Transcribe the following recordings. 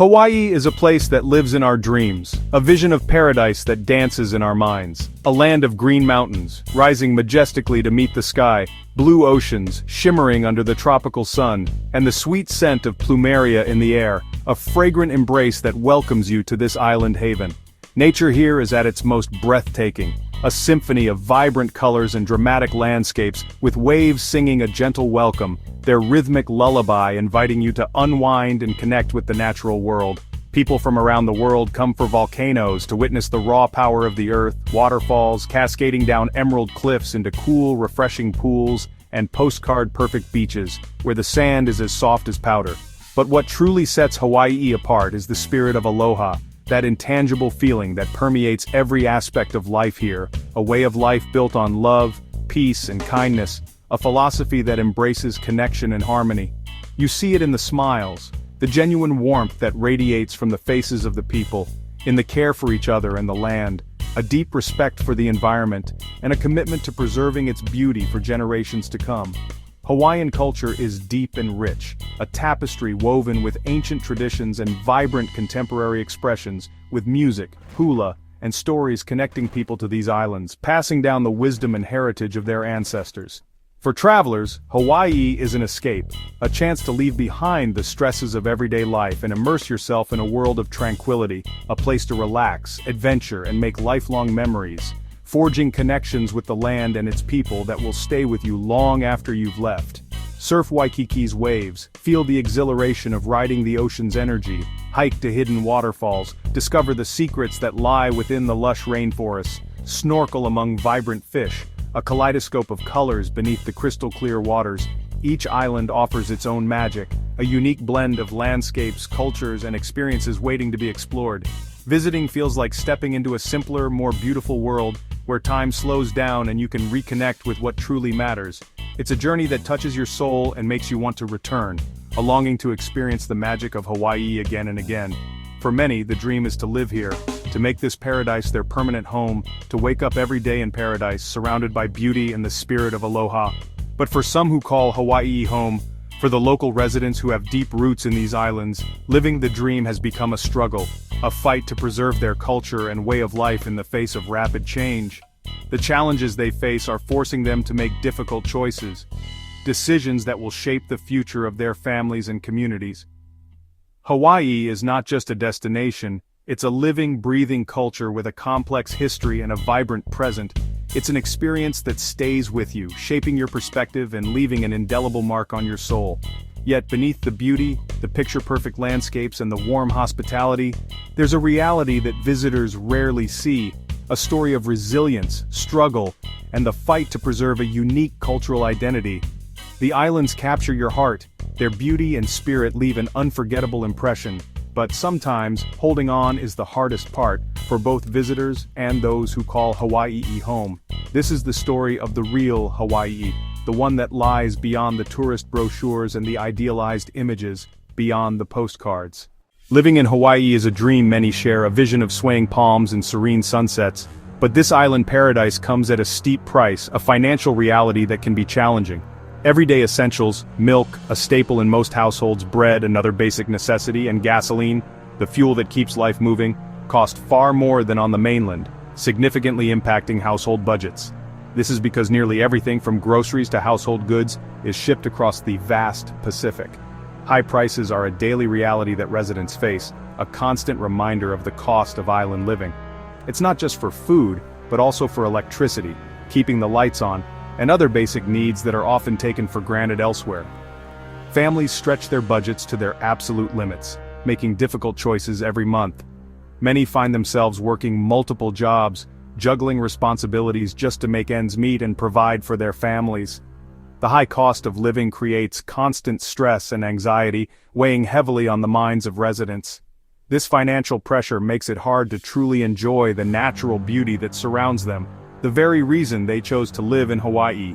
Hawaii is a place that lives in our dreams, a vision of paradise that dances in our minds. A land of green mountains, rising majestically to meet the sky, blue oceans, shimmering under the tropical sun, and the sweet scent of plumeria in the air, a fragrant embrace that welcomes you to this island haven. Nature here is at its most breathtaking, a symphony of vibrant colors and dramatic landscapes, with waves singing a gentle welcome, their rhythmic lullaby inviting you to unwind and connect with the natural world. People from around the world come for volcanoes to witness the raw power of the earth, waterfalls cascading down emerald cliffs into cool, refreshing pools, and postcard-perfect beaches, where the sand is as soft as powder. But what truly sets Hawaii apart is the spirit of aloha, that intangible feeling that permeates every aspect of life here, a way of life built on love, peace, and kindness, a philosophy that embraces connection and harmony. You see it in the smiles, the genuine warmth that radiates from the faces of the people, in the care for each other and the land, a deep respect for the environment, and a commitment to preserving its beauty for generations to come. Hawaiian culture is deep and rich, a tapestry woven with ancient traditions and vibrant contemporary expressions, with music, hula, and stories connecting people to these islands, passing down the wisdom and heritage of their ancestors. For travelers, Hawaii is an escape, a chance to leave behind the stresses of everyday life and immerse yourself in a world of tranquility, a place to relax, adventure, and make lifelong memories, forging connections with the land and its people that will stay with you long after you've left. Surf Waikiki's waves, feel the exhilaration of riding the ocean's energy, hike to hidden waterfalls, discover the secrets that lie within the lush rainforests, snorkel among vibrant fish, a kaleidoscope of colors beneath the crystal-clear waters. Each island offers its own magic, a unique blend of landscapes, cultures, and experiences waiting to be explored. Visiting feels like stepping into a simpler, more beautiful world, where time slows down and you can reconnect with what truly matters. It's a journey that touches your soul and makes you want to return, a longing to experience the magic of Hawaii again and again. For many, the dream is to live here, to make this paradise their permanent home, to wake up every day in paradise, surrounded by beauty and the spirit of aloha. But for some who call Hawaii home, for the local residents who have deep roots in these islands, living the dream has become a struggle, a fight to preserve their culture and way of life in the face of rapid change. The challenges they face are forcing them to make difficult choices, decisions that will shape the future of their families and communities. Hawaii is not just a destination, it's a living, breathing culture with a complex history and a vibrant present. It's an experience that stays with you, shaping your perspective and leaving an indelible mark on your soul. Yet beneath the beauty, the picture-perfect landscapes and the warm hospitality, there's a reality that visitors rarely see, a story of resilience, struggle, and the fight to preserve a unique cultural identity. The islands capture your heart, their beauty and spirit leave an unforgettable impression, but sometimes, holding on is the hardest part, for both visitors and those who call Hawaii home. This is the story of the real Hawaii, the one that lies beyond the tourist brochures and the idealized images, beyond the postcards. Living in Hawaii is a dream many share, a vision of swaying palms and serene sunsets, but this island paradise comes at a steep price, a financial reality that can be challenging. Everyday essentials, milk, a staple in most households, bread, another basic necessity, and gasoline, the fuel that keeps life moving, cost far more than on the mainland, significantly impacting household budgets. This is because nearly everything from groceries to household goods is shipped across the vast Pacific. High prices are a daily reality that residents face, a constant reminder of the cost of island living. It's not just for food, but also for electricity, keeping the lights on, and other basic needs that are often taken for granted elsewhere. Families stretch their budgets to their absolute limits, making difficult choices every month. Many find themselves working multiple jobs, juggling responsibilities just to make ends meet and provide for their families. The high cost of living creates constant stress and anxiety, weighing heavily on the minds of residents. This financial pressure makes it hard to truly enjoy the natural beauty that surrounds them, the very reason they chose to live in Hawaii.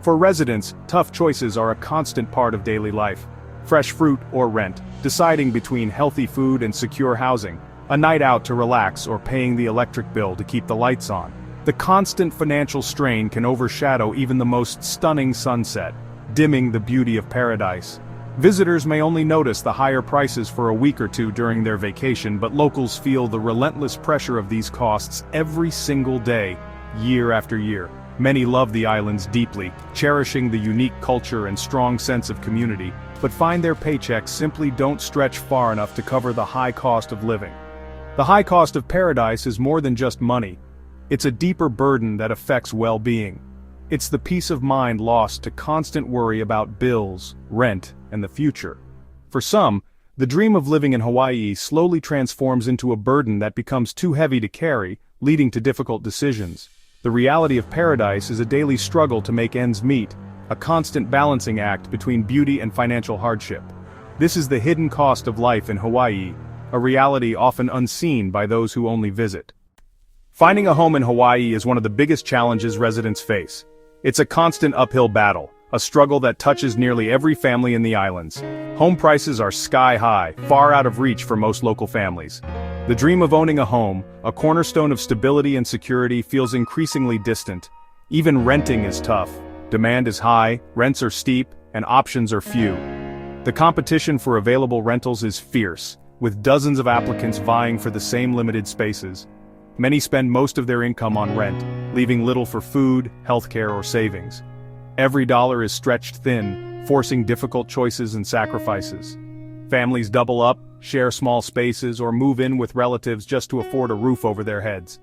For residents, tough choices are a constant part of daily life. Fresh fruit or rent, deciding between healthy food and secure housing, a night out to relax or paying the electric bill to keep the lights on. The constant financial strain can overshadow even the most stunning sunset, dimming the beauty of paradise. Visitors may only notice the higher prices for a week or two during their vacation, but locals feel the relentless pressure of these costs every single day, year after year. Many love the islands deeply, cherishing the unique culture and strong sense of community, but find their paychecks simply don't stretch far enough to cover the high cost of living. The high cost of paradise is more than just money. It's a deeper burden that affects well-being. It's the peace of mind lost to constant worry about bills, rent, and the future. For some, the dream of living in Hawaii slowly transforms into a burden that becomes too heavy to carry, leading to difficult decisions. The reality of paradise is a daily struggle to make ends meet, a constant balancing act between beauty and financial hardship. This is the hidden cost of life in Hawaii, a reality often unseen by those who only visit. Finding a home in Hawaii is one of the biggest challenges residents face. It's a constant uphill battle, a struggle that touches nearly every family in the islands. Home prices are sky high, far out of reach for most local families. The dream of owning a home, a cornerstone of stability and security, feels increasingly distant. Even renting is tough. Demand is high, rents are steep, and options are few. The competition for available rentals is fierce, with dozens of applicants vying for the same limited spaces. Many spend most of their income on rent, leaving little for food, healthcare, or savings. Every dollar is stretched thin, forcing difficult choices and sacrifices. Families double up, share small spaces, or move in with relatives just to afford a roof over their heads.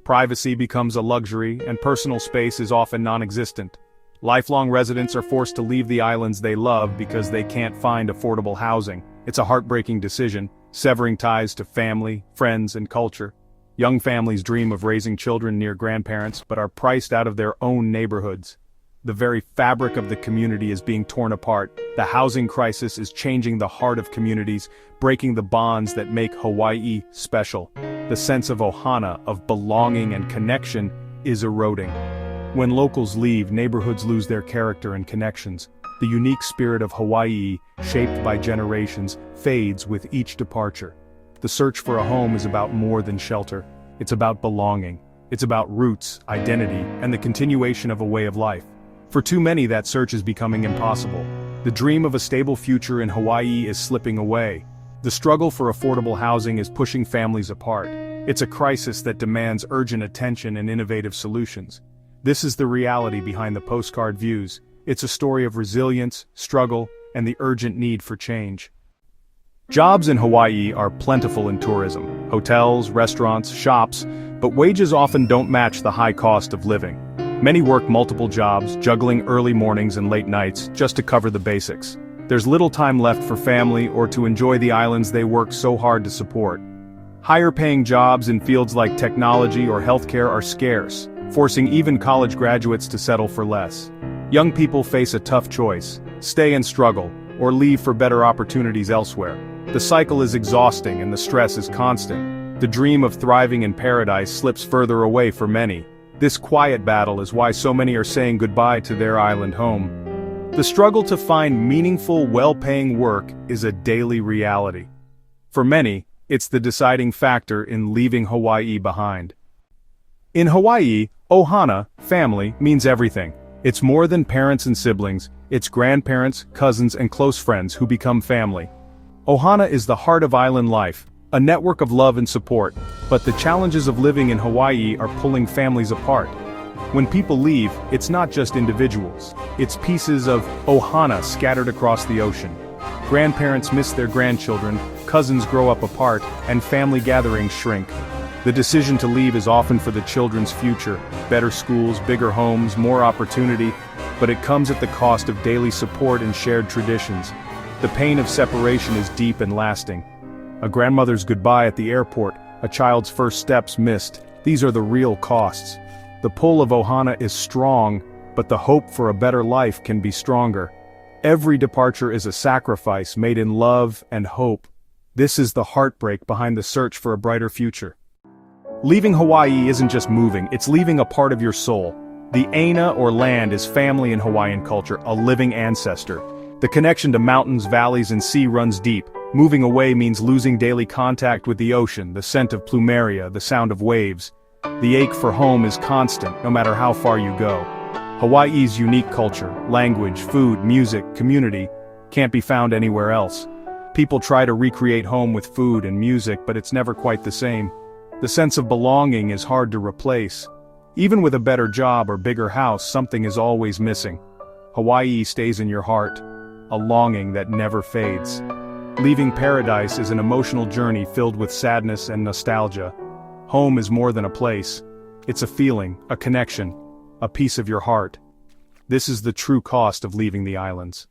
Privacy becomes a luxury, and personal space is often non-existent. Lifelong residents are forced to leave the islands they love because they can't find affordable housing. It's a heartbreaking decision, severing ties to family, friends, and culture. Young families dream of raising children near grandparents, but are priced out of their own neighborhoods. The very fabric of the community is being torn apart. The housing crisis is changing the heart of communities, breaking the bonds that make Hawaii special. The sense of ohana, of belonging and connection, is eroding. When locals leave, neighborhoods lose their character and connections. The unique spirit of Hawaii, shaped by generations, fades with each departure. The search for a home is about more than shelter. It's about belonging. It's about roots, identity, and the continuation of a way of life. For too many, that search is becoming impossible. The dream of a stable future in Hawaii is slipping away. The struggle for affordable housing is pushing families apart. It's a crisis that demands urgent attention and innovative solutions. This is the reality behind the postcard views. It's a story of resilience, struggle, and the urgent need for change. Jobs in Hawaii are plentiful in tourism, hotels, restaurants, shops, but wages often don't match the high cost of living. Many work multiple jobs, juggling early mornings and late nights, just to cover the basics. There's little time left for family or to enjoy the islands they work so hard to support. Higher-paying jobs in fields like technology or healthcare are scarce, forcing even college graduates to settle for less. Young people face a tough choice: stay and struggle, or leave for better opportunities elsewhere. The cycle is exhausting and the stress is constant. The dream of thriving in paradise slips further away for many. This quiet battle is why so many are saying goodbye to their island home. The struggle to find meaningful, well-paying work is a daily reality. For many, it's the deciding factor in leaving Hawaii behind. In Hawaii, ohana, family, means everything. It's more than parents and siblings, it's grandparents, cousins, and close friends who become family. Ohana is the heart of island life, a network of love and support, but the challenges of living in Hawaii are pulling families apart. When people leave, it's not just individuals, it's pieces of ohana scattered across the ocean. Grandparents miss their grandchildren, cousins grow up apart, and family gatherings shrink. The decision to leave is often for the children's future: better schools, bigger homes, more opportunity, but it comes at the cost of daily support and shared traditions. The pain of separation is deep and lasting. A grandmother's goodbye at the airport, a child's first steps missed, these are the real costs. The pull of ohana is strong, but the hope for a better life can be stronger. Every departure is a sacrifice made in love and hope. This is the heartbreak behind the search for a brighter future. Leaving Hawaii isn't just moving, it's leaving a part of your soul. The aina, or land, is family in Hawaiian culture, a living ancestor. The connection to mountains, valleys, and sea runs deep. Moving away means losing daily contact with the ocean, the scent of plumeria, the sound of waves. The ache for home is constant, no matter how far you go. Hawaii's unique culture, language, food, music, community, can't be found anywhere else. People try to recreate home with food and music, but it's never quite the same. The sense of belonging is hard to replace. Even with a better job or bigger house, something is always missing. Hawaii stays in your heart, a longing that never fades. Leaving paradise is an emotional journey filled with sadness and nostalgia. Home is more than a place. It's a feeling, a connection, a piece of your heart. This is the true cost of leaving the islands.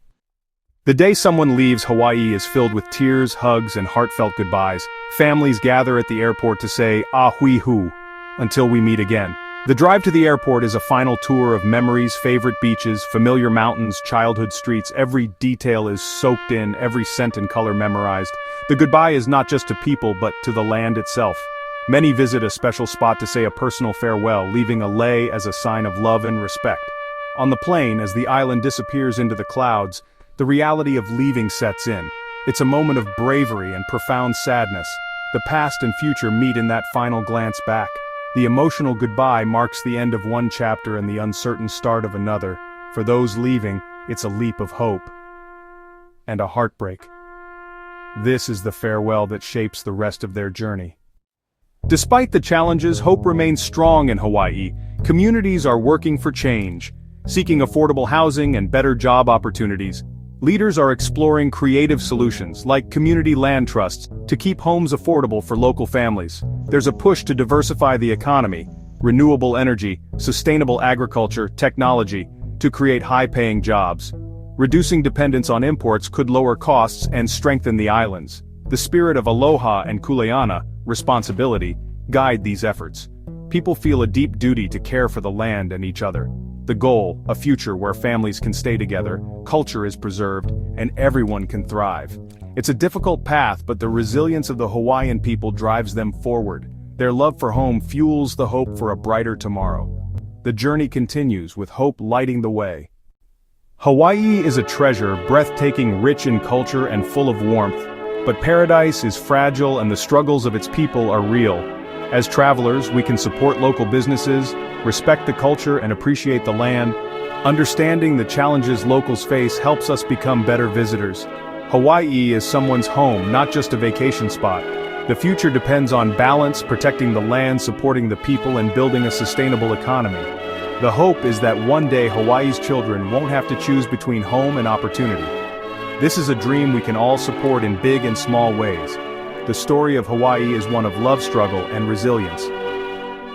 The day someone leaves Hawaii is filled with tears, hugs, and heartfelt goodbyes. Families gather at the airport to say, "Ah hui hu," until we meet again. The drive to the airport is a final tour of memories, favorite beaches, familiar mountains, childhood streets. Every detail is soaked in, every scent and color memorized. The goodbye is not just to people but to the land itself. Many visit a special spot to say a personal farewell, leaving a lei as a sign of love and respect. On the plane, as the island disappears into the clouds, the reality of leaving sets in. It's a moment of bravery and profound sadness. The past and future meet in that final glance back. The emotional goodbye marks the end of one chapter and the uncertain start of another. For those leaving, it's a leap of hope and a heartbreak. This is the farewell that shapes the rest of their journey. Despite the challenges, hope remains strong in Hawaii. Communities are working for change, seeking affordable housing and better job opportunities. Leaders are exploring creative solutions, like community land trusts, to keep homes affordable for local families. There's a push to diversify the economy, renewable energy, sustainable agriculture, technology, to create high-paying jobs. Reducing dependence on imports could lower costs and strengthen the islands. The spirit of aloha and kuleana, responsibility, guide these efforts. People feel a deep duty to care for the land and each other. The goal, a future where families can stay together, culture is preserved, and everyone can thrive. It's a difficult path, but the resilience of the Hawaiian people drives them forward. Their love for home fuels the hope for a brighter tomorrow. The journey continues, with hope lighting the way. Hawaii is a treasure, breathtaking, rich in culture and full of warmth. But paradise is fragile and the struggles of its people are real. As travelers, we can support local businesses, respect the culture and appreciate the land. Understanding the challenges locals face helps us become better visitors. Hawaii is someone's home, not just a vacation spot. The future depends on balance, protecting the land, supporting the people, and building a sustainable economy. The hope is that one day Hawaii's children won't have to choose between home and opportunity. This is a dream we can all support in big and small ways. The story of Hawaii is one of love, struggle, and resilience.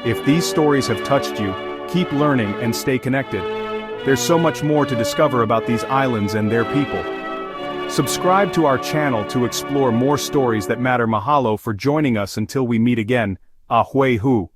If these stories have touched you, keep learning and stay connected. There's so much more to discover about these islands and their people. Subscribe to our channel to explore more stories that matter. Mahalo for joining us until we meet again. Ahui hu.